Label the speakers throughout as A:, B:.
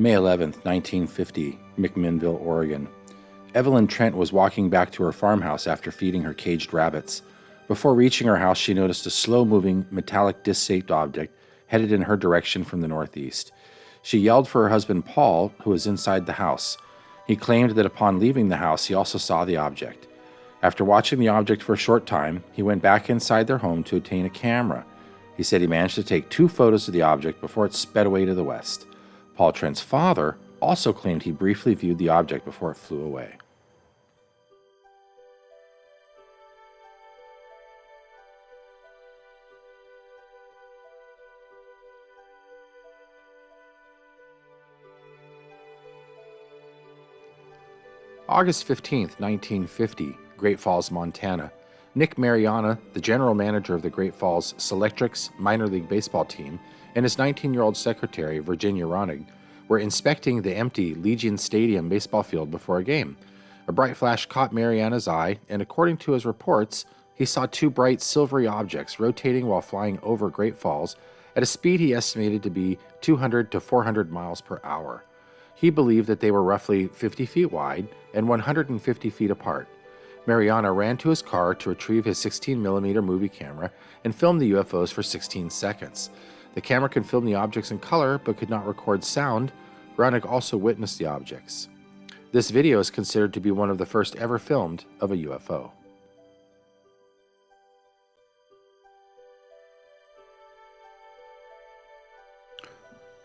A: May 11, 1950, McMinville, Oregon. Evelyn Trent was walking back to her farmhouse after feeding her caged rabbits. Before reaching her house, she noticed a slow-moving, metallic disc-shaped object headed in her direction from the northeast. She yelled for her husband Paul, who was inside the house. He claimed that upon leaving the house, he also saw the object. After watching the object for a short time, he went back inside their home to obtain a camera. He said he managed to take 2 photos of the object before it sped away to the west. Paul Trent's father also claimed he briefly viewed the object before it flew away. August 15, 1950, Great Falls, Montana. Nick Mariana, the general manager of the Great Falls Selectrics minor league baseball team, and his 19-year-old secretary, Virginia Ronig, were inspecting the empty Legion Stadium baseball field before a game. A bright flash caught Mariana's eye, and according to his reports, he saw 2 bright silvery objects rotating while flying over Great Falls at a speed he estimated to be 200 to 400 miles per hour. He believed that they were roughly 50 feet wide and 150 feet apart. Mariana ran to his car to retrieve his 16mm movie camera and filmed the UFOs for 16 seconds. The camera could film the objects in color but could not record sound. Ronig also witnessed the objects. This video is considered to be one of the first ever filmed of a UFO.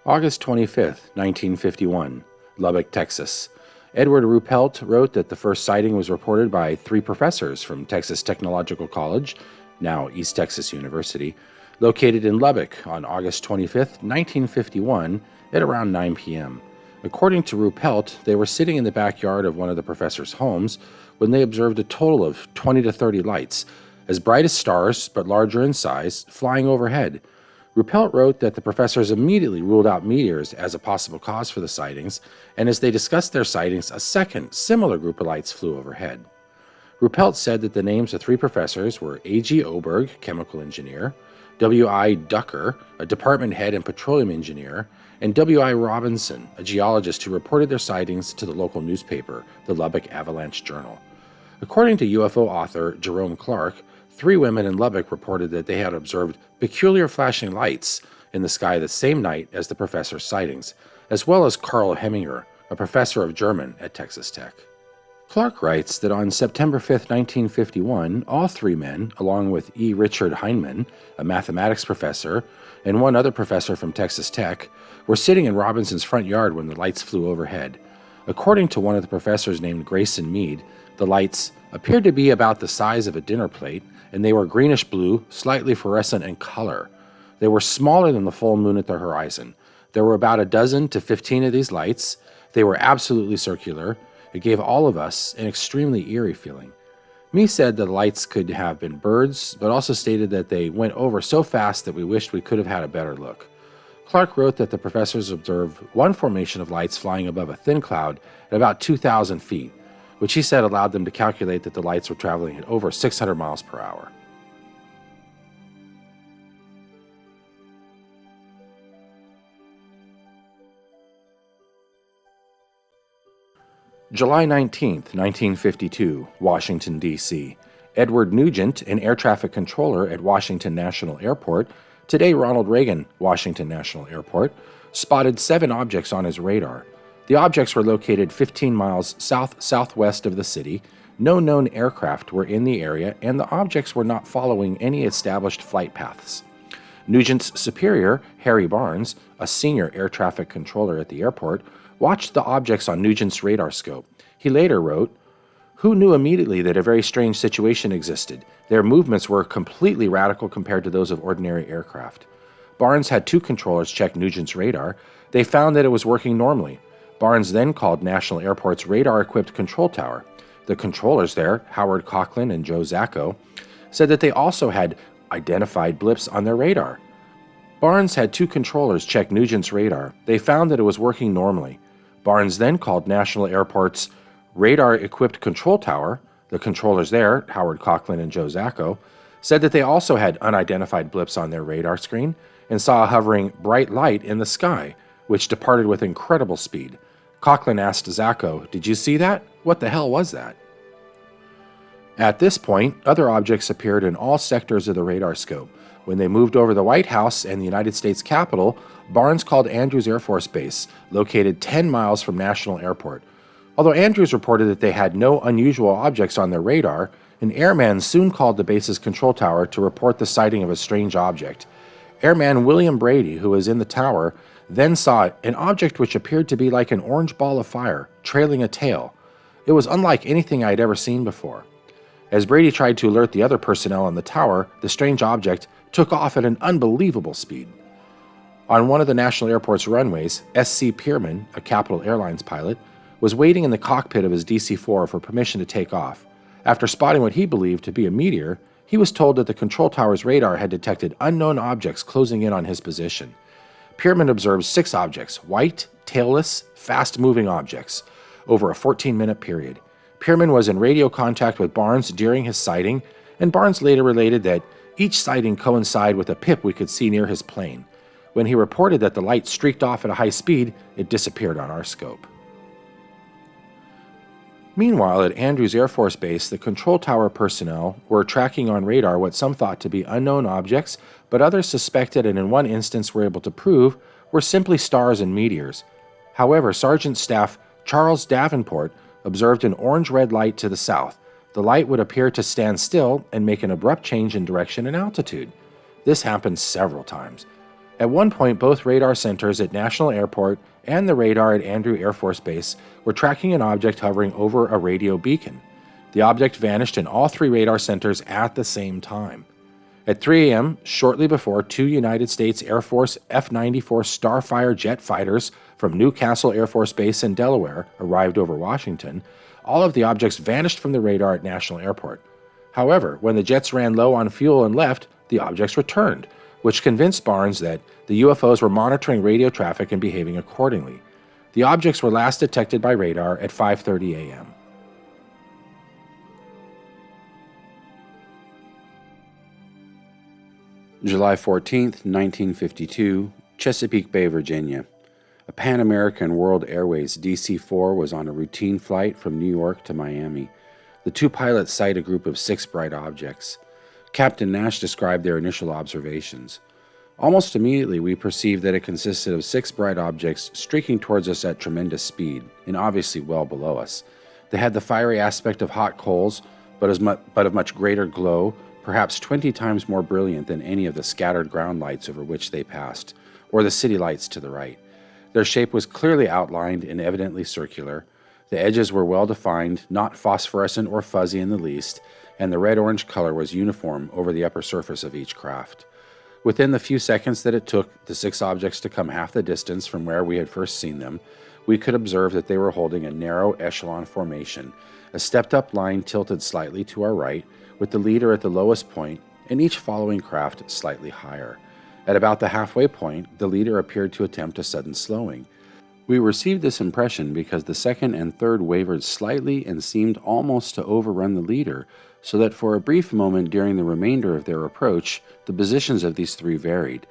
A: August 25, 1951, Lubbock, Texas. Edward Ruppelt wrote that the first sighting was reported by 3 professors from Texas Technological College, now East Texas University, located in Lubbock on August 25, 1951, at around 9 p.m. According to Ruppelt, they were sitting in the backyard of one of the professors' homes when they observed a total of 20 to 30 lights, as bright as stars but larger in size, flying overhead. Ruppelt wrote that the professors immediately ruled out meteors as a possible cause for the sightings, and as they discussed their sightings, a second, similar group of lights flew overhead. Ruppelt said that the names of 3 professors were A.G. Oberg, chemical engineer, W.I. Ducker, a department head and petroleum engineer, and W.I. Robinson, a geologist who reported their sightings to the local newspaper, the Lubbock Avalanche Journal. According to UFO author Jerome Clark, 3 women in Lubbock reported that they had observed peculiar flashing lights in the sky the same night as the professor's sightings, as well as Karl Heminger, a professor of German at Texas Tech. Clark writes that on September 5, 1951, all 3 men, along with E. Richard Heinemann, a mathematics professor, and 1 other professor from Texas Tech, were sitting in Robinson's front yard when the lights flew overhead. According to one of the professors named Grayson Mead, the lights appeared to be about the size of a dinner plate, and they were greenish-blue, slightly fluorescent in color. They were smaller than the full moon at the horizon. There were about a dozen to 15 of these lights. They were absolutely circular. It gave all of us an extremely eerie feeling. Mee said that the lights could have been birds, but also stated that they went over so fast that we wished we could have had a better look. Clark wrote that the professors observed one formation of lights flying above a thin cloud at about 2,000 feet, which he said allowed them to calculate that the lights were traveling at over 600 miles per hour. July 19, 1952, Washington, D.C. Edward Nugent, an air traffic controller at Washington National Airport, today Ronald Reagan Washington National Airport, spotted 7 objects on his radar. The objects were located 15 miles south-southwest of the city. No known aircraft were in the area, and the objects were not following any established flight paths. Nugent's superior, Harry Barnes, a senior air traffic controller at the airport, watched the objects on Nugent's radar scope. He later wrote, "Who knew immediately that a very strange situation existed? Their movements were completely radical compared to those of ordinary aircraft." Barnes had 2 controllers check Nugent's radar. They found that it was working normally. Barnes then called National Airport's radar-equipped control tower. The controllers there, Howard Coughlin and Joe Zacco, said that they also had identified blips on their radar. Barnes had 2 controllers check Nugent's radar. They found that it was working normally. Barnes then called National Airport's radar-equipped control tower. The controllers there, Howard Coughlin and Joe Zacco, said that they also had unidentified blips on their radar screen and saw a hovering bright light in the sky. which departed with incredible speed. Cochran asked Zacco, "Did you see that? What the hell was that?" At this point, other objects appeared in all sectors of the radar scope. When they moved over the White House and the United States Capitol, Barnes called Andrews Air Force Base, located 10 miles from National Airport. Although Andrews reported that they had no unusual objects on their radar, an airman soon called the base's control tower to report the sighting of a strange object. Airman William Brady, who was in the tower, then saw an object which appeared to be like an orange ball of fire, trailing a tail. It was unlike anything I had ever seen before. As Brady tried to alert the other personnel on the tower, the strange object took off at an unbelievable speed. On one of the National Airport's runways, S.C. Pierman, a Capital Airlines pilot, was waiting in the cockpit of his DC-4 for permission to take off. After spotting what he believed to be a meteor, he was told that the control tower's radar had detected unknown objects closing in on his position. Pierman observed 6 objects, white, tailless, fast-moving objects, over a 14-minute period. Pierman was in radio contact with Barnes during his sighting, and Barnes later related that each sighting coincided with a pip we could see near his plane. When he reported that the light streaked off at a high speed, it disappeared on our scope. Meanwhile, at Andrews Air Force Base, the control tower personnel were tracking on radar what some thought to be unknown objects, but others suspected and in one instance were able to prove were simply stars and meteors. However, Sergeant Staff Charles Davenport observed an orange-red light to the south. The light would appear to stand still and make an abrupt change in direction and altitude. This happened several times. At one point, both radar centers at National Airport and the radar at Andrews Air Force Base were tracking an object hovering over a radio beacon. The object vanished in all 3 radar centers at the same time. At 3 a.m., shortly before 2 United States Air Force F-94 Starfire jet fighters from Newcastle Air Force Base in Delaware arrived over Washington, all of the objects vanished from the radar at National Airport. However, when the jets ran low on fuel and left, the objects returned, which convinced Barnes that the UFOs were monitoring radio traffic and behaving accordingly. The objects were last detected by radar at 5:30 a.m. July 14, 1952, Chesapeake Bay, Virginia. A Pan American World Airways DC-4 was on a routine flight from New York to Miami. The 2 pilots sight a group of 6 bright objects. Captain Nash described their initial observations. Almost immediately, we perceived that it consisted of 6 bright objects streaking towards us at tremendous speed, and obviously well below us. They had the fiery aspect of hot coals, but of much greater glow, perhaps 20 times more brilliant than any of the scattered ground lights over which they passed, or the city lights to the right. Their shape was clearly outlined and evidently circular. The edges were well defined, not phosphorescent or fuzzy in the least, and the red-orange color was uniform over the upper surface of each craft. Within the few seconds that it took the 6 objects to come half the distance from where we had first seen them, we could observe that they were holding a narrow echelon formation, a stepped-up line tilted slightly to our right, with the leader at the lowest point and each following craft slightly higher. At about the halfway point, the leader appeared to attempt a sudden slowing. We received this impression because the second and third wavered slightly and seemed almost to overrun the leader, so that for a brief moment during the remainder of their approach, the positions of these 3 varied.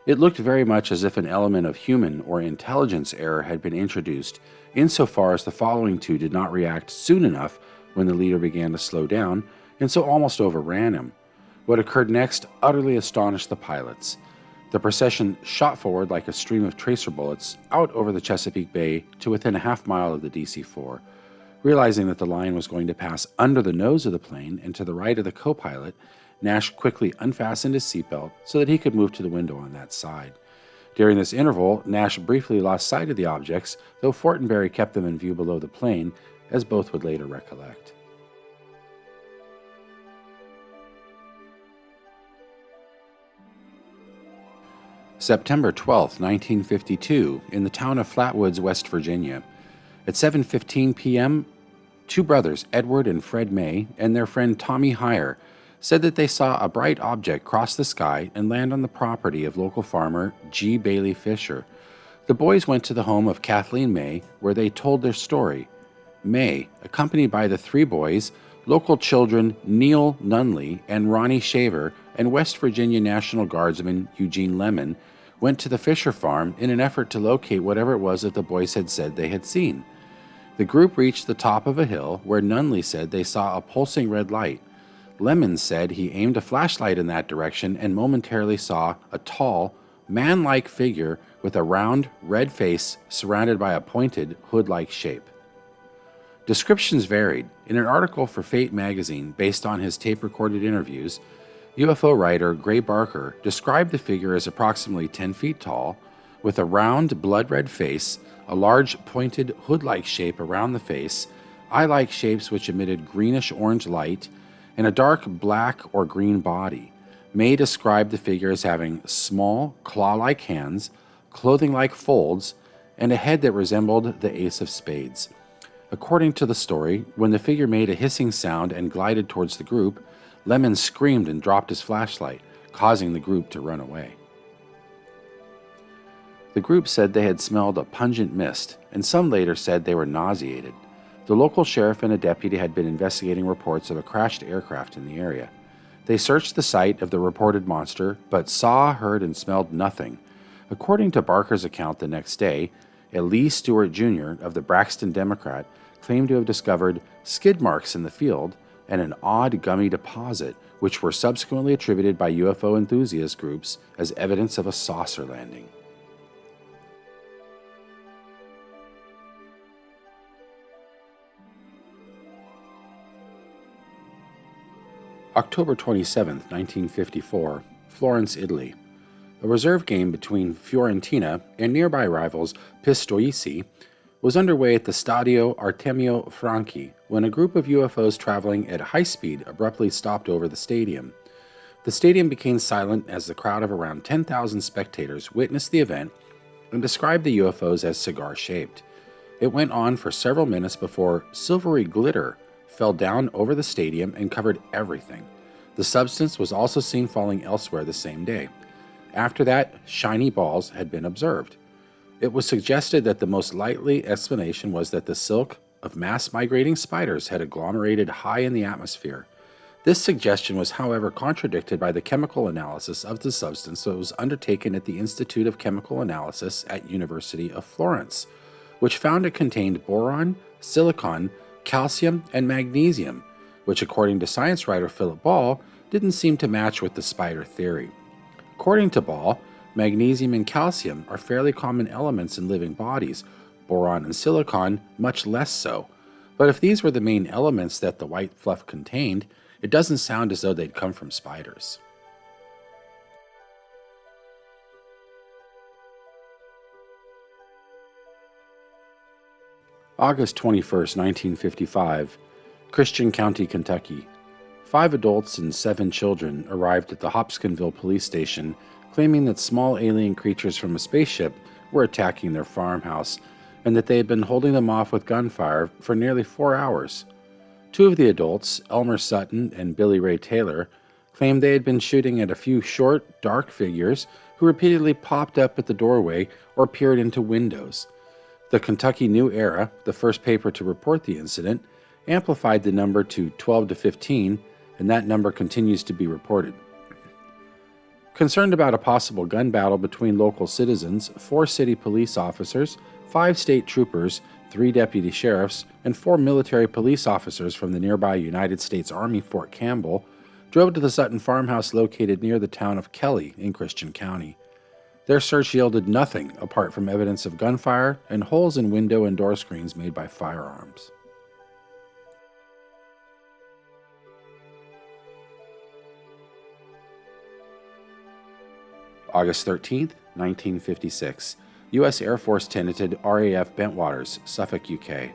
A: It looked very much as if an element of human or intelligence error had been introduced, insofar as the following 2 did not react soon enough when the leader began to slow down, and so almost overran him. What occurred next utterly astonished the pilots. The procession shot forward like a stream of tracer bullets out over the Chesapeake Bay to within a half mile of the DC-4. Realizing that the line was going to pass under the nose of the plane and to the right of the co-pilot, Nash quickly unfastened his seatbelt so that he could move to the window on that side. During this interval, Nash briefly lost sight of the objects, though Fortenberry kept them in view below the plane, as both would later recollect. September 12, 1952, in the town of Flatwoods, West Virginia. At 7:15 p.m., 2 brothers, Edward and Fred May, and their friend Tommy Heyer, said that they saw a bright object cross the sky and land on the property of local farmer G. Bailey Fisher. The boys went to the home of Kathleen May, where they told their story. May, accompanied by the 3 boys, local children Neil Nunley and Ronnie Shaver, and West Virginia National Guardsman Eugene Lemon, went to the Fisher farm in an effort to locate whatever it was that the boys had said they had seen. The group reached the top of a hill where Nunley said they saw a pulsing red light. Lemons said he aimed a flashlight in that direction and momentarily saw a tall, man-like figure with a round, red face surrounded by a pointed, hood-like shape. Descriptions varied. In an article for Fate magazine based on his tape-recorded interviews, UFO writer Gray Barker described the figure as approximately 10 feet tall, with a round, blood-red face, a large, pointed, hood-like shape around the face, eye-like shapes which emitted greenish-orange light, and a dark black or green body. May described the figure as having small, claw-like hands, clothing-like folds, and a head that resembled the ace of spades. According to the story, when the figure made a hissing sound and glided towards the group, Lemon screamed and dropped his flashlight, causing the group to run away. The group said they had smelled a pungent mist, and some later said they were nauseated. The local sheriff and a deputy had been investigating reports of a crashed aircraft in the area. They searched the site of the reported monster, but saw, heard, and smelled nothing. According to Barker's account the next day, a Lee Stewart Jr. of the Braxton Democrat claimed to have discovered skid marks in the field and an odd gummy deposit, which were subsequently attributed by UFO enthusiast groups as evidence of a saucer landing. October 27, 1954, Florence, Italy. A reserve game between Fiorentina and nearby rivals Pistoiese was underway at the Stadio Artemio Franchi when a group of UFOs traveling at high speed abruptly stopped over the stadium. The stadium became silent as the crowd of around 10,000 spectators witnessed the event and described the UFOs as cigar-shaped. It went on for several minutes before silvery glitter fell down over the stadium and covered everything. The substance was also seen falling elsewhere the same day. After that, shiny balls had been observed. It was suggested that the most likely explanation was that the silk of mass-migrating spiders had agglomerated high in the atmosphere. This suggestion was, however, contradicted by the chemical analysis of the substance that was undertaken at the Institute of Chemical Analysis at University of Florence, which found it contained boron, silicon, calcium, and magnesium, which, according to science writer Philip Ball, didn't seem to match with the spider theory. According to Ball, magnesium and calcium are fairly common elements in living bodies, boron and silicon much less so. But if these were the main elements that the white fluff contained, it doesn't sound as though they'd come from spiders. August 21, 1955, Christian County, Kentucky. 5 adults and 7 children arrived at the Hopkinsville police station claiming that small alien creatures from a spaceship were attacking their farmhouse and that they had been holding them off with gunfire for nearly 4 hours. 2 of the adults, Elmer Sutton and Billy Ray Taylor, claimed they had been shooting at a few short, dark figures who repeatedly popped up at the doorway or peered into windows. The Kentucky New Era, the first paper to report the incident, amplified the number to 12 to 15, and that number continues to be reported. Concerned about a possible gun battle between local citizens, 4 city police officers, 5 state troopers, 3 deputy sheriffs, and 4 military police officers from the nearby United States Army Fort Campbell drove to the Sutton farmhouse located near the town of Kelly in Christian County. Their search yielded nothing apart from evidence of gunfire and holes in window and door screens made by firearms. August 13, 1956. U.S. Air Force tenanted RAF Bentwaters, Suffolk, UK.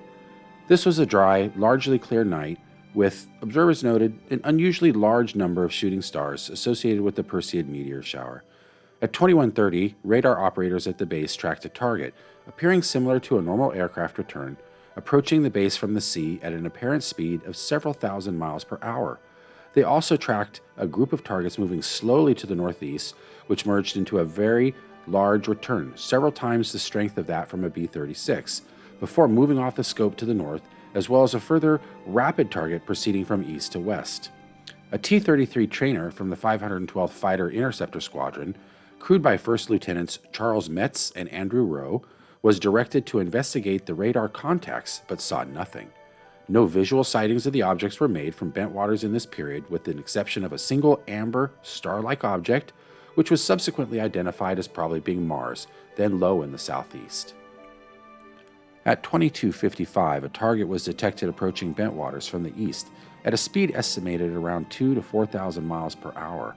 A: This was a dry, largely clear night with, observers noted, an unusually large number of shooting stars associated with the Perseid meteor shower. At 21:30, radar operators at the base tracked a target, appearing similar to a normal aircraft return, approaching the base from the sea at an apparent speed of several thousand miles per hour. They also tracked a group of targets moving slowly to the northeast, which merged into a very large return, several times the strength of that from a B-36, before moving off the scope to the north, as well as a further rapid target proceeding from east to west. A T-33 trainer from the 512th Fighter Interceptor Squadron crewed by First Lieutenants Charles Metz and Andrew Rowe, was directed to investigate the radar contacts but saw nothing. No visual sightings of the objects were made from Bentwaters in this period, with the exception of a single amber, star-like object, which was subsequently identified as probably being Mars, then low in the southeast. At 22:55, a target was detected approaching Bentwaters from the east at a speed estimated around 2,000 to 4,000 miles per hour.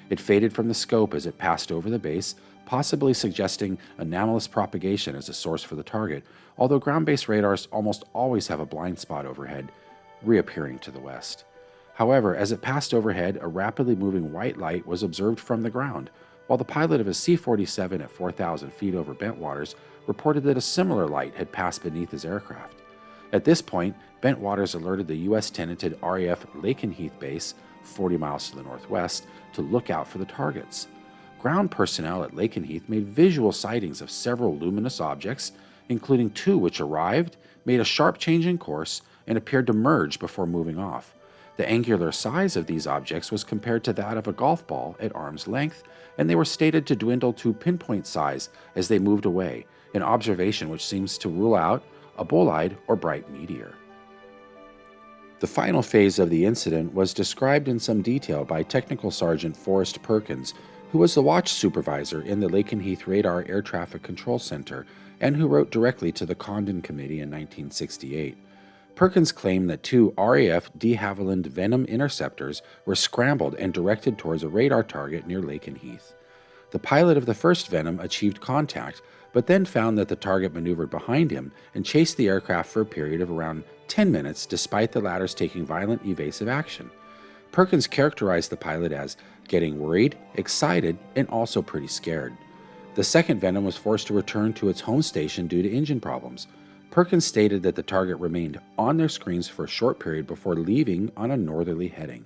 A: It faded from the scope as it passed over the base, possibly suggesting anomalous propagation as a source for the target, although ground-based radars almost always have a blind spot overhead, reappearing to the west. However, as it passed overhead, a rapidly moving white light was observed from the ground, while the pilot of a C-47 at 4,000 feet over Bentwaters reported that a similar light had passed beneath his aircraft. At this point, Bentwaters alerted the U.S.-tenanted RAF Lakenheath base, 40 miles to the northwest, to look out for the targets. Ground personnel at Lakenheath made visual sightings of several luminous objects, including two which arrived, made a sharp change in course, and appeared to merge before moving off. The angular size of these objects was compared to that of a golf ball at arm's length, and they were stated to dwindle to pinpoint size as they moved away, an observation which seems to rule out a bolide or bright meteor. The final phase of the incident was described in some detail by Technical Sergeant Forrest Perkins, who was the watch supervisor in the Lakenheath Radar Air Traffic Control Center and who wrote directly to the Condon Committee in 1968. Perkins claimed that two RAF de Havilland Venom interceptors were scrambled and directed towards a radar target near Lakenheath. The pilot of the first Venom achieved contact, but then found that the target maneuvered behind him and chased the aircraft for a period of around 10 minutes despite the latter's taking violent evasive action. Perkins characterized the pilot as getting worried, excited, and also pretty scared. The second Venom was forced to return to its home station due to engine problems. Perkins stated that the target remained on their screens for a short period before leaving on a northerly heading.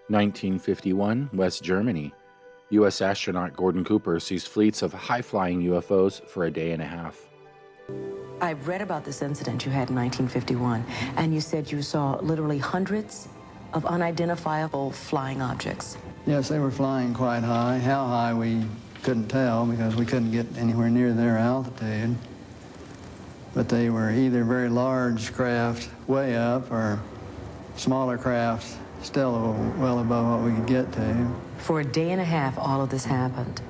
A: (1951) West Germany. U.S. astronaut Gordon Cooper sees fleets of high-flying UFOs for a day and a half.
B: I've read about this incident you had in 1951, and you said you saw literally hundreds of unidentifiable flying objects.
C: Yes, they were flying quite high. How high we couldn't tell because we couldn't get anywhere near their altitude. But they were either very large craft way up or smaller craft still well above what we could get to.
B: For a day and a half, all of this happened,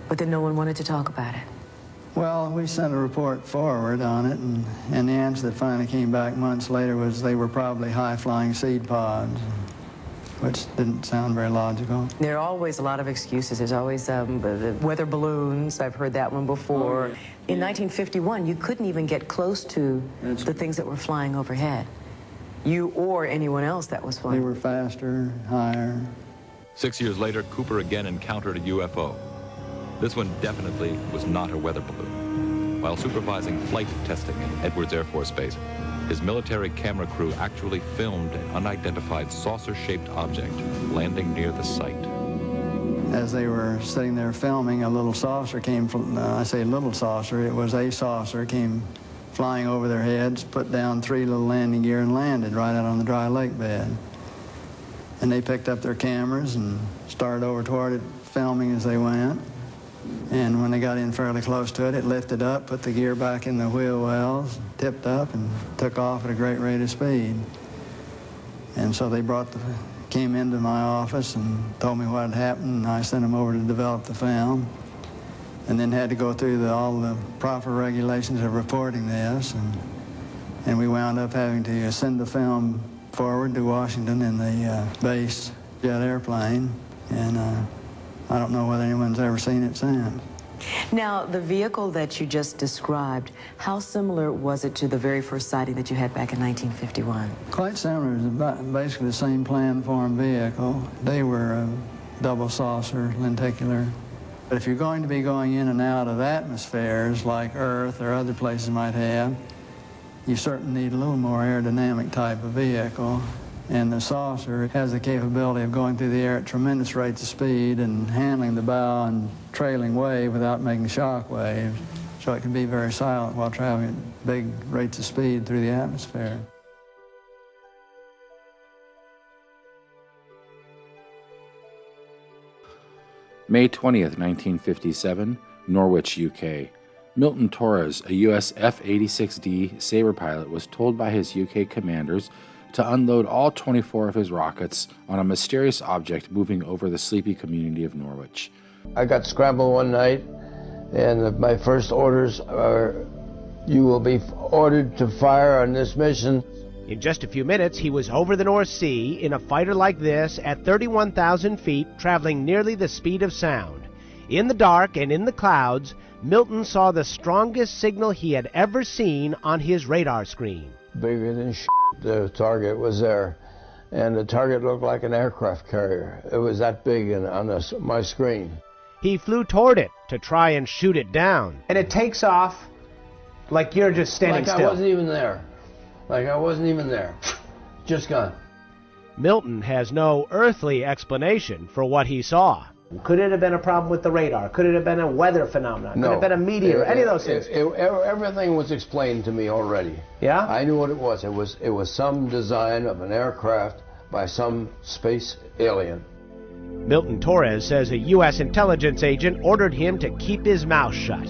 B: but then no one wanted to talk about it.
C: Well, we sent a report forward on it, and the answer that finally came back months later was they were probably high-flying seed pods, which didn't sound very logical.
B: There are always a lot of excuses. There's always the weather balloons. I've heard that one before. In 1951, you couldn't even get close to the things that were flying overhead. You or anyone else that was flying.
C: They were faster, higher.
D: 6 years later, Cooper again encountered a UFO. This one definitely was not a weather balloon. While supervising flight testing in Edwards Air Force Base, his military camera crew actually filmed an unidentified saucer-shaped object landing near the site.
C: As they were sitting there filming, a little saucer came from, I say little saucer, it was a saucer, came flying over their heads, put down 3 little landing gear and landed right out on the dry lake bed. And they picked up their cameras and started over toward it, filming as they went. And when they got in fairly close to it, it lifted up, put the gear back in the wheel wells, tipped up, and took off at a great rate of speed. And so they came into my office and told me what had happened, and I sent them over to develop the film. And then had to go through all the proper regulations of reporting this. And we wound up having to send the film forward to Washington in the base jet airplane. And I don't know whether anyone's ever seen it since.
B: Now, the vehicle that you just described, how similar was it to the very first sighting that you had back in 1951?
C: Quite similar. It was about basically the same plan-form vehicle. They were double saucer, lenticular. But if you're going to be going in and out of atmospheres like Earth or other places might have, you certainly need a little more aerodynamic type of vehicle. And the saucer has the capability of going through the air at tremendous rates of speed and handling the bow and trailing wave without making shock waves. So it can be very silent while traveling at big rates of speed through the atmosphere.
A: May 20th, 1957, Norwich, UK. Milton Torres, a U.S. F-86D Sabre pilot, was told by his UK commanders to unload all 24 of his rockets on a mysterious object moving over the sleepy community of Norwich.
E: I got scrambled one night, and my first orders are, you will be ordered to fire on this mission.
F: In just a few minutes, he was over the North Sea in a fighter like this at 31,000 feet, traveling nearly the speed of sound. In the dark and in the clouds, Milton saw the strongest signal he had ever seen on his radar screen.
E: Bigger than shit, the target was there, and the target looked like an aircraft carrier. It was that big on my screen.
F: He flew toward it to try and shoot it down. And it takes off like you're just standing still.
E: Like I wasn't even there. Like I wasn't even there. Just gone.
F: Milton has no earthly explanation for what he saw. Could it have been a problem with the radar? Could it have been a weather phenomenon?
E: No.
F: Could it have been a meteor? Any of those things?
E: Everything was explained to me already.
F: Yeah?
E: I knew what it was. It was some design of an aircraft by some space alien.
F: Milton Torres says a U.S. intelligence agent ordered him to keep his mouth shut.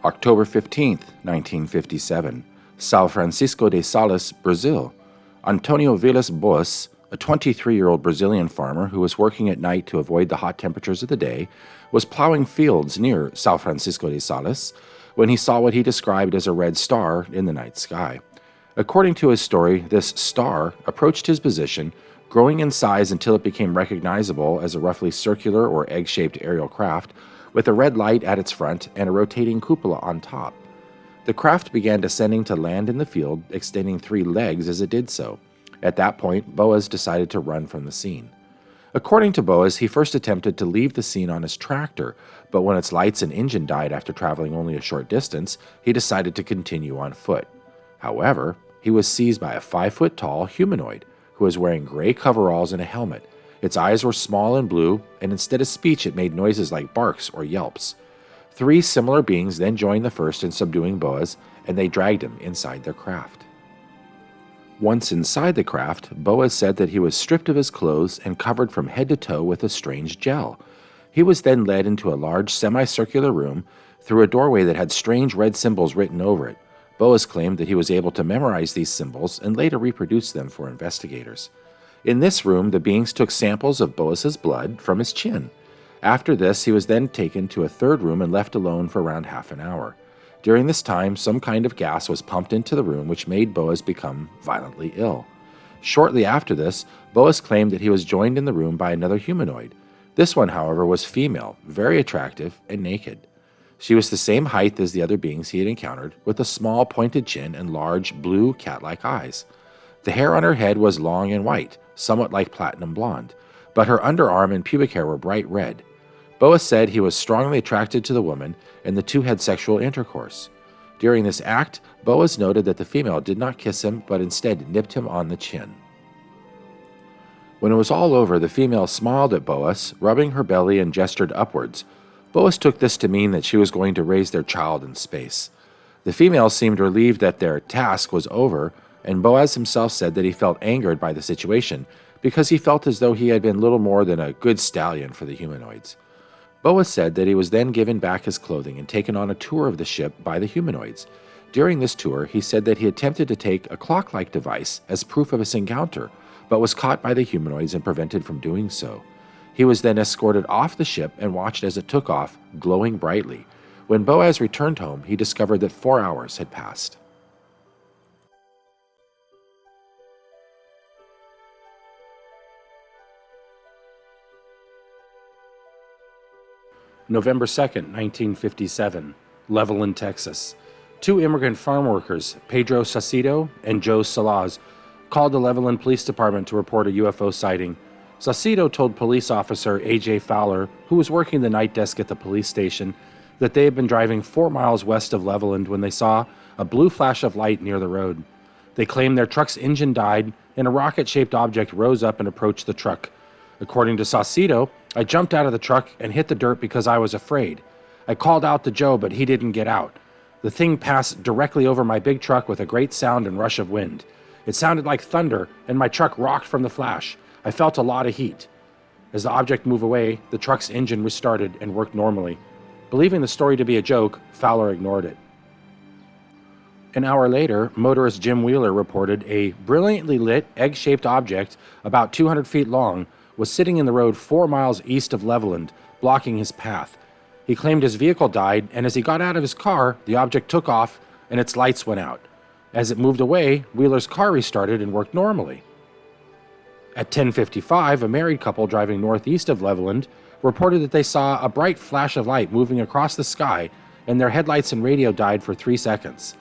A: October 15th, 1957, São Francisco de Sales, Brazil. Antonio Vilas Boas, a 23-year-old Brazilian farmer who was working at night to avoid the hot temperatures of the day, was plowing fields near São Francisco de Sales when he saw what he described as a red star in the night sky. According to his story, this star approached his position, growing in size until it became recognizable as a roughly circular or egg-shaped aerial craft with a red light at its front and a rotating cupola on top. The craft began descending to land in the field, extending 3 legs as it did so. At that point, Boas decided to run from the scene. According to Boas, he first attempted to leave the scene on his tractor, but when its lights and engine died after traveling only a short distance, he decided to continue on foot. However, he was seized by a 5-foot-tall humanoid who was wearing gray coveralls and a helmet. Its eyes were small and blue, and instead of speech it made noises like barks or yelps. 3 similar beings then joined the first in subduing Boas, and they dragged him inside their craft. Once inside the craft, Boas said that he was stripped of his clothes and covered from head to toe with a strange gel. He was then led into a large semicircular room through a doorway that had strange red symbols written over it. Boas claimed that he was able to memorize these symbols and later reproduce them for investigators. In this room, the beings took samples of Boas's blood from his chin. After this, he was then taken to a third room and left alone for around half an hour. During this time, some kind of gas was pumped into the room which made Boas become violently ill. Shortly after this, Boas claimed that he was joined in the room by another humanoid. This one, however, was female, very attractive, and naked. She was the same height as the other beings he had encountered, with a small pointed chin and large blue cat-like eyes. The hair on her head was long and white, somewhat like platinum blonde, but her underarm and pubic hair were bright red. Boas said he was strongly attracted to the woman, and the two had sexual intercourse. During this act, Boas noted that the female did not kiss him, but instead nipped him on the chin. When it was all over, the female smiled at Boas, rubbing her belly and gestured upwards. Boas took this to mean that she was going to raise their child in space. The female seemed relieved that their task was over, and Boas himself said that he felt angered by the situation because he felt as though he had been little more than a good stallion for the humanoids. Boas said that he was then given back his clothing and taken on a tour of the ship by the humanoids. During this tour, he said that he attempted to take a clock-like device as proof of his encounter, but was caught by the humanoids and prevented from doing so. He was then escorted off the ship and watched as it took off, glowing brightly. When Boas returned home, he discovered that 4 hours had passed. November 2nd, 1957, Levelland, Texas. 2 immigrant farm workers, Pedro Saucedo and Joe Salaz, called the Levelland Police Department to report a UFO sighting. Saucedo told police officer A.J. Fowler, who was working the night desk at the police station, that they had been driving 4 miles west of Levelland when they saw a blue flash of light near the road. They claimed their truck's engine died and a rocket-shaped object rose up and approached the truck. According to Saucedo, I jumped out of the truck and hit the dirt because I was afraid. I called out to Joe, but he didn't get out. The thing passed directly over my big truck with a great sound and rush of wind. It sounded like thunder, and my truck rocked from the flash. I felt a lot of heat. As the object moved away, the truck's engine restarted and worked normally. Believing the story to be a joke, Fowler ignored it. An hour later, motorist Jim Wheeler reported a brilliantly lit, egg-shaped object about 200 feet long was sitting in the road 4 miles east of Levelland, blocking his path. He claimed his vehicle died, and as he got out of his car, the object took off and its lights went out. As it moved away, Wheeler's car restarted and worked normally. At 10:55, a married couple driving northeast of Levelland reported that they saw a bright flash of light moving across the sky, and their headlights and radio died for 3 seconds.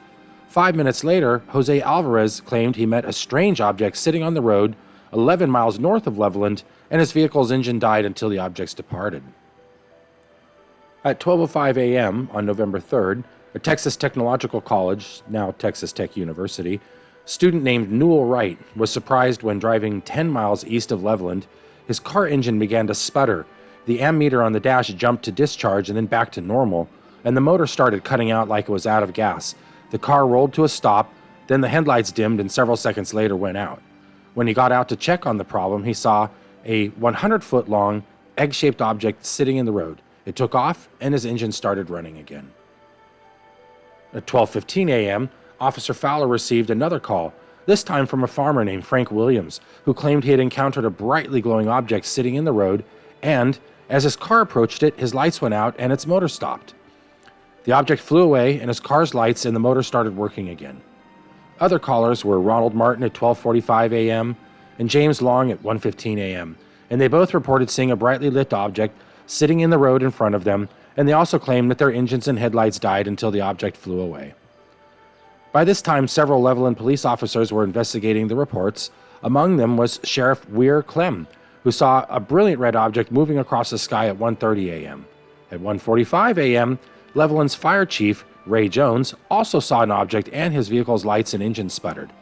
A: 5 minutes later, Jose Alvarez claimed he met a strange object sitting on the road 11 miles north of Levelland, and his vehicle's engine died until the objects departed. At 12:05 a.m. on November 3rd, a Texas Technological College, now Texas Tech University, student named Newell Wright was surprised when driving 10 miles east of Levelland. His car engine began to sputter. The ammeter on the dash jumped to discharge and then back to normal, and the motor started cutting out like it was out of gas. The car rolled to a stop, then the headlights dimmed and several seconds later went out. When he got out to check on the problem, he saw a 100-foot-long, egg-shaped object sitting in the road. It took off, and his engine started running again. At 12:15 a.m., Officer Fowler received another call, this time from a farmer named Frank Williams, who claimed he had encountered a brightly glowing object sitting in the road, and, as his car approached it, his lights went out and its motor stopped. The object flew away, and his car's lights and the motor started working again. Other callers were Ronald Martin at 12:45 a.m. and James Long at 1:15 a.m., and they both reported seeing a brightly lit object sitting in the road in front of them, and they also claimed that their engines and headlights died until the object flew away. By this time, several Levelland police officers were investigating the reports. Among them was Sheriff Weir Clem, who saw a brilliant red object moving across the sky at 1:30 a.m. At 1:45 a.m., Levelland's fire chief, Ray Jones, also saw an object and his vehicle's lights and engine sputtered.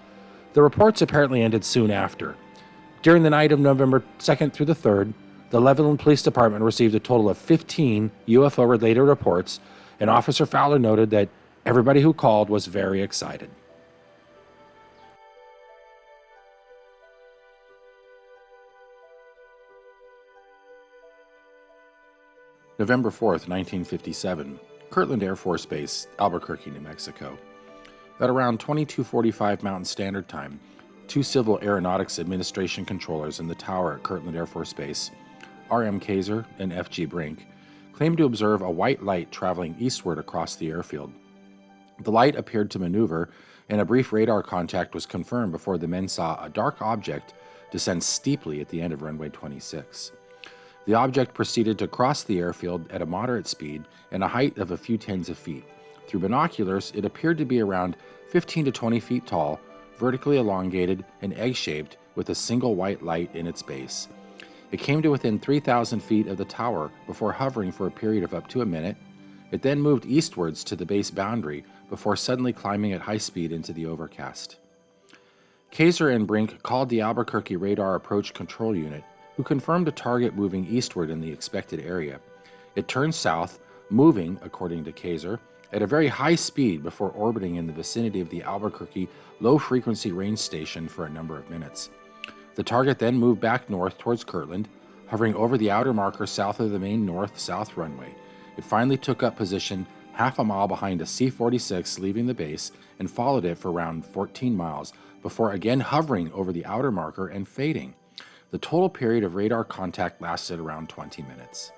A: The reports apparently ended soon after. During the night of November 2nd through the 3rd, the Levelland Police Department received a total of 15 UFO-related reports, and Officer Fowler noted that everybody who called was very excited. November 4th, 1957, Kirtland Air Force Base, Albuquerque, New Mexico. At around 22:45 Mountain Standard Time, 2 Civil Aeronautics Administration controllers in the tower at Kirtland Air Force Base, R.M. Kaiser and F.G. Brink, claimed to observe a white light traveling eastward across the airfield. The light appeared to maneuver, and a brief radar contact was confirmed before the men saw a dark object descend steeply at the end of runway 26. The object proceeded to cross the airfield at a moderate speed and a height of a few tens of feet. Through binoculars, it appeared to be around 15 to 20 feet tall, vertically elongated and egg-shaped with a single white light in its base. It came to within 3,000 feet of the tower before hovering for a period of up to a minute. It then moved eastwards to the base boundary before suddenly climbing at high speed into the overcast. Kaiser and Brink called the Albuquerque Radar Approach Control Unit, who confirmed a target moving eastward in the expected area. It turned south, moving, according to Kaiser, at a very high speed before orbiting in the vicinity of the Albuquerque low-frequency range station for a number of minutes. The target then moved back north towards Kirtland, hovering over the outer marker south of the main north-south runway. It finally took up position half a mile behind a C-46 leaving the base and followed it for around 14 miles before again hovering over the outer marker and fading. The total period of radar contact lasted around 20 minutes.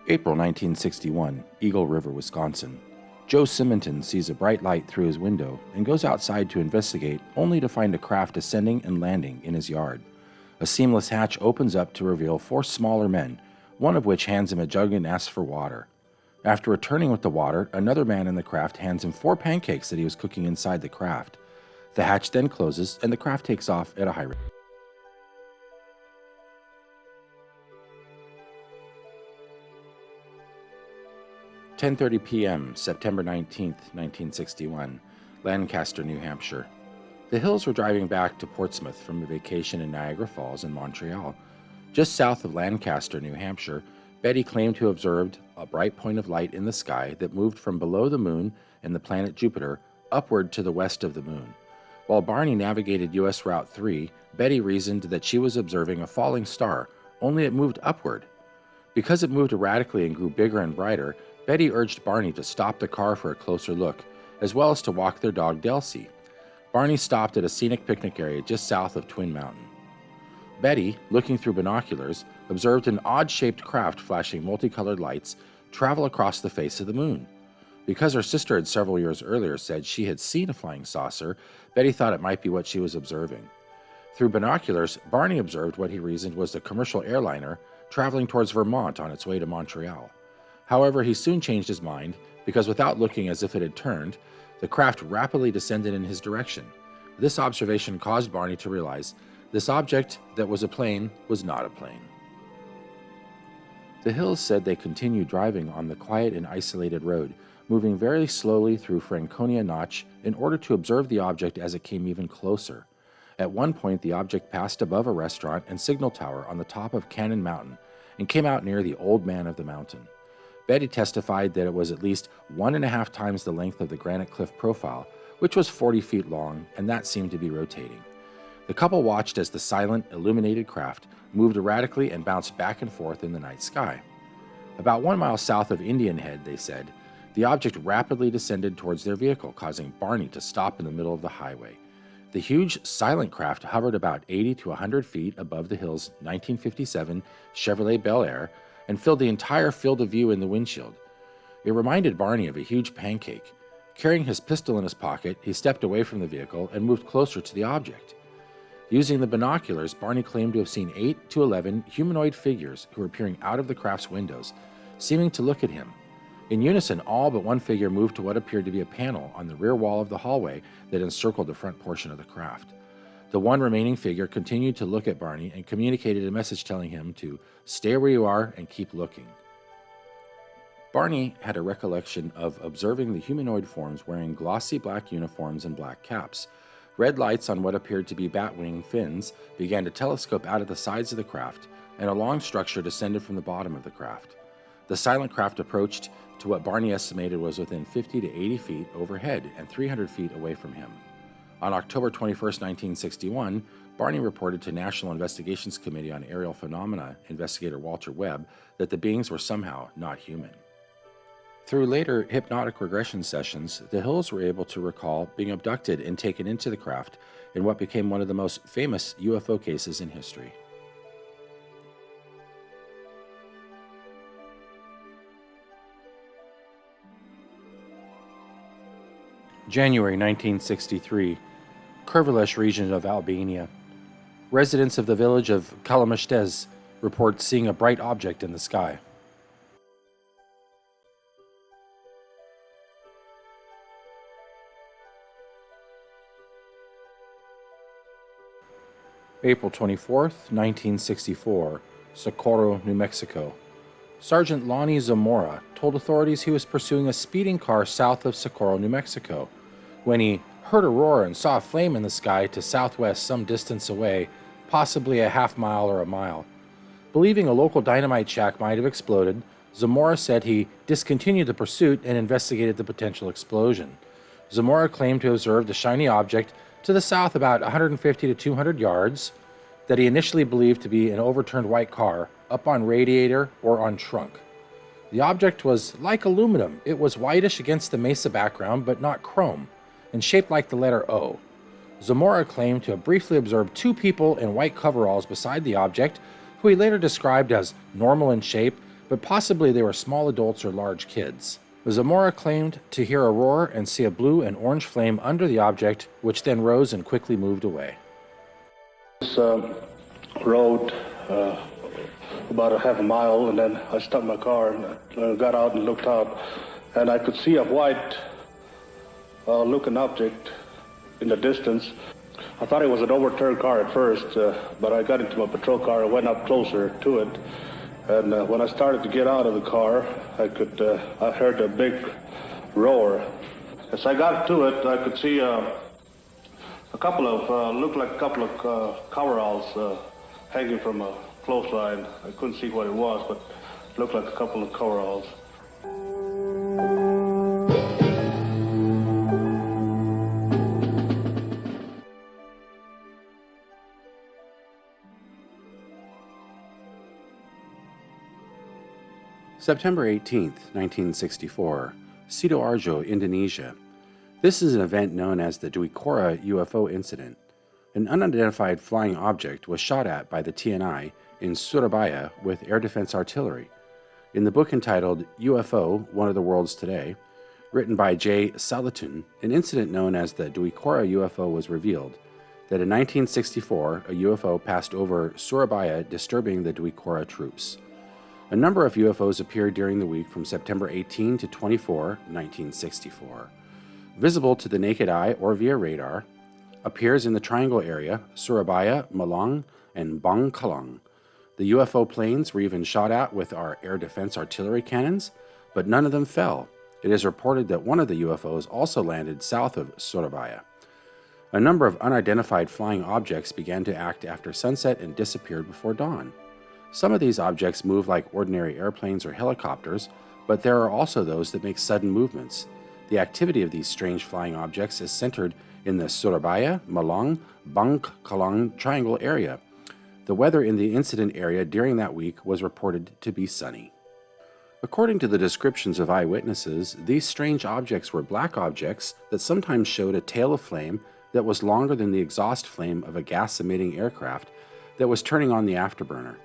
A: April 1961, Eagle River, Wisconsin. Joe Simonton sees a bright light through his window and goes outside to investigate, only to find a craft ascending and landing in his yard. A seamless hatch opens up to reveal 4 smaller men, one of which hands him a jug and asks for water. After returning with the water, another man in the craft hands him 4 pancakes that he was cooking inside the craft. The hatch then closes and the craft takes off at a high rate. "10:30 p.m., September 19th, 1961, Lancaster, New Hampshire. The Hills were driving back to Portsmouth from a vacation in Niagara Falls and Montreal. Just south of Lancaster, New Hampshire, Betty claimed to have observed a bright point of light in the sky that moved from below the moon and the planet Jupiter upward to the west of the moon. While Barney navigated U.S. Route 3, Betty reasoned that she was observing a falling star, only it moved upward. Because it moved erratically and grew bigger and brighter, Betty urged Barney to stop the car for a closer look, as well as to walk their dog Delcy. Barney stopped at a scenic picnic area just south of Twin Mountain. Betty, looking through binoculars, observed an odd-shaped craft flashing multicolored lights travel across the face of the moon. Because her sister had several years earlier said she had seen a flying saucer, Betty thought it might be what she was observing. Through binoculars, Barney observed what he reasoned was the commercial airliner traveling towards Vermont on its way to Montreal. However, he soon changed his mind because without looking as if it had turned, the craft rapidly descended in his direction. This observation caused Barney to realize this object that was a plane was not a plane. The Hills said they continued driving on the quiet and isolated road, moving very slowly through Franconia Notch in order to observe the object as it came even closer. At one point, the object passed above a restaurant and signal tower on the top of Cannon Mountain and came out near the Old Man of the Mountain. Betty testified that it was at least 1.5 times the length of the granite cliff profile, which was 40 feet long, and that seemed to be rotating. The couple watched as the silent, illuminated craft moved erratically and bounced back and forth in the night sky. About 1 mile south of Indian Head, they said, the object rapidly descended towards their vehicle, causing Barney to stop in the middle of the highway. The huge, silent craft hovered about 80 to 100 feet above the Hills' 1957 Chevrolet Bel Air and filled the entire field of view in the windshield. It reminded Barney of a huge pancake. Carrying his pistol in his pocket, he stepped away from the vehicle and moved closer to the object. Using the binoculars, Barney claimed to have seen 8 to 11 humanoid figures who were peering out of the craft's windows, seeming to look at him. In unison, all but one figure moved to what appeared to be a panel on the rear wall of the hallway that encircled the front portion of the craft. The one remaining figure continued to look at Barney and communicated a message telling him to stay where you are and keep looking. Barney had a recollection of observing the humanoid forms wearing glossy black uniforms and black caps. Red lights on what appeared to be bat-wing fins began to telescope out of the sides of the craft, and a long structure descended from the bottom of the craft. The silent craft approached to what Barney estimated was within 50 to 80 feet overhead and 300 feet away from him. On October 21, 1961, Barney reported to National Investigations Committee on Aerial Phenomena investigator Walter Webb that the beings were somehow not human. Through later hypnotic regression sessions, the Hills were able to recall being abducted and taken into the craft in what became one of the most famous UFO cases in history. January 1963, Kurvelesh region of Albania. Residents of the village of Kalamashtes report seeing a bright object in the sky. April 24, 1964, Socorro, New Mexico. Sergeant Lonnie Zamora told authorities he was pursuing a speeding car south of Socorro, New Mexico, when he heard a roar and saw a flame in the sky to southwest some distance away, possibly a half mile or a mile. Believing a local dynamite shack might have exploded, Zamora said he discontinued the pursuit and investigated the potential explosion. Zamora claimed to have observed a shiny object to the south about 150 to 200 yards that he initially believed to be an overturned white car up on radiator or on trunk. The object was like aluminum. It was whitish against the mesa background, but not chrome, and shaped like the letter O. Zamora claimed to have briefly observed 2 people in white coveralls beside the object, who he later described as normal in shape, but possibly they were small adults or large kids. Zamora claimed to hear a roar and see a blue and orange flame under the object, which then rose and quickly moved away.
G: This road about a half a mile, and then I stopped my car and got out and looked out, and I could see a white looking object in the distance. I thought it was an overturned car at first, but I got into my patrol car and went up closer to it. And when I started to get out of the car, I heard a big roar. As I got to it, I could see a a couple of, looked like a couple of coveralls hanging from a clothesline. I couldn't see what it was, but it looked like a couple of coveralls.
A: September 18, 1964, Sidoarjo, Indonesia. This is an event known as the Dwi Kora UFO incident. An unidentified flying object was shot at by the TNI in Surabaya with air defense artillery. In the book entitled UFO, One of the Worlds Today, written by J. Salatun, an incident known as the Dwi Kora UFO was revealed, that in 1964 a UFO passed over Surabaya disturbing the Dwi Kora troops. A number of UFOs appeared during the week from September 18 to 24, 1964. Visible to the naked eye or via radar, appears in the triangle area, Surabaya, Malang, and Bangkalang. The UFO planes were even shot at with our air defense artillery cannons, but none of them fell. It is reported that one of the UFOs also landed south of Surabaya. A number of unidentified flying objects began to act after sunset and disappeared before dawn. Some of these objects move like ordinary airplanes or helicopters, but there are also those that make sudden movements. The activity of these strange flying objects is centered in the Surabaya, Malang, Bangkalang triangle area. The weather in the incident area during that week was reported to be sunny. According to the descriptions of eyewitnesses, these strange objects were black objects that sometimes showed a tail of flame that was longer than the exhaust flame of a gas-emitting aircraft that was turning on the afterburner.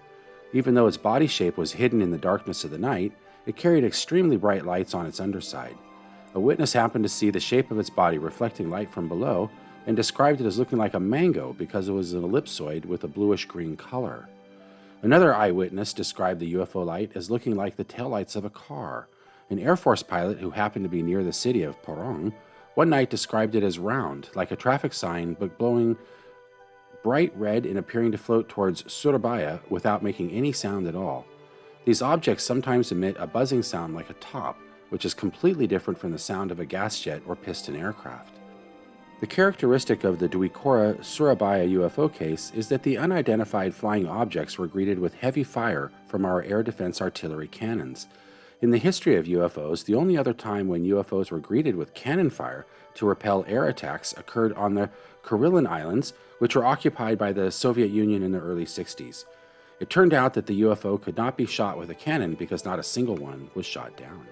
A: Even though its body shape was hidden in the darkness of the night, it carried extremely bright lights on its underside. A witness happened to see the shape of its body reflecting light from below and described it as looking like a mango because it was an ellipsoid with a bluish-green color. Another eyewitness described the UFO light as looking like the taillights of a car. An Air Force pilot who happened to be near the city of Porong one night described it as round, like a traffic sign, but glowing bright red and appearing to float towards Surabaya without making any sound at all. These objects sometimes emit a buzzing sound like a top, which is completely different from the sound of a gas jet or piston aircraft. The characteristic of the Dwi Kora Surabaya UFO case is that the unidentified flying objects were greeted with heavy fire from our air defense artillery cannons. In the history of UFOs, the only other time when UFOs were greeted with cannon fire to repel air attacks occurred on the Kirtland Islands, which were occupied by the Soviet Union in the early 60s. It turned out that the UFO could not be shot with a cannon because not a single one was shot down.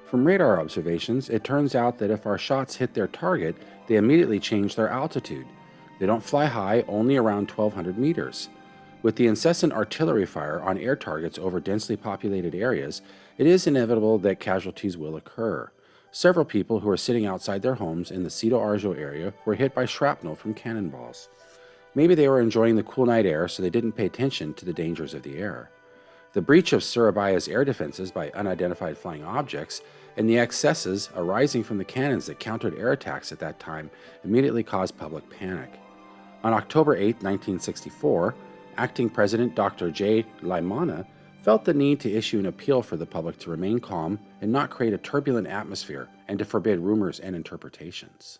A: From radar observations, it turns out that if our shots hit their target, they immediately change their altitude. They don't fly high, only around 1,200 meters. With the incessant artillery fire on air targets over densely populated areas, it is inevitable that casualties will occur. Several people who were sitting outside their homes in the Sidoarjo area were hit by shrapnel from cannonballs. Maybe they were enjoying the cool night air, so they didn't pay attention to the dangers of the air. The breach of Surabaya's air defenses by unidentified flying objects and the excesses arising from the cannons that countered air attacks at that time immediately caused public panic. On October 8, 1964, Acting President Dr. J. Laimana felt the need to issue an appeal for the public to remain calm and not create a turbulent atmosphere and to forbid rumors and interpretations.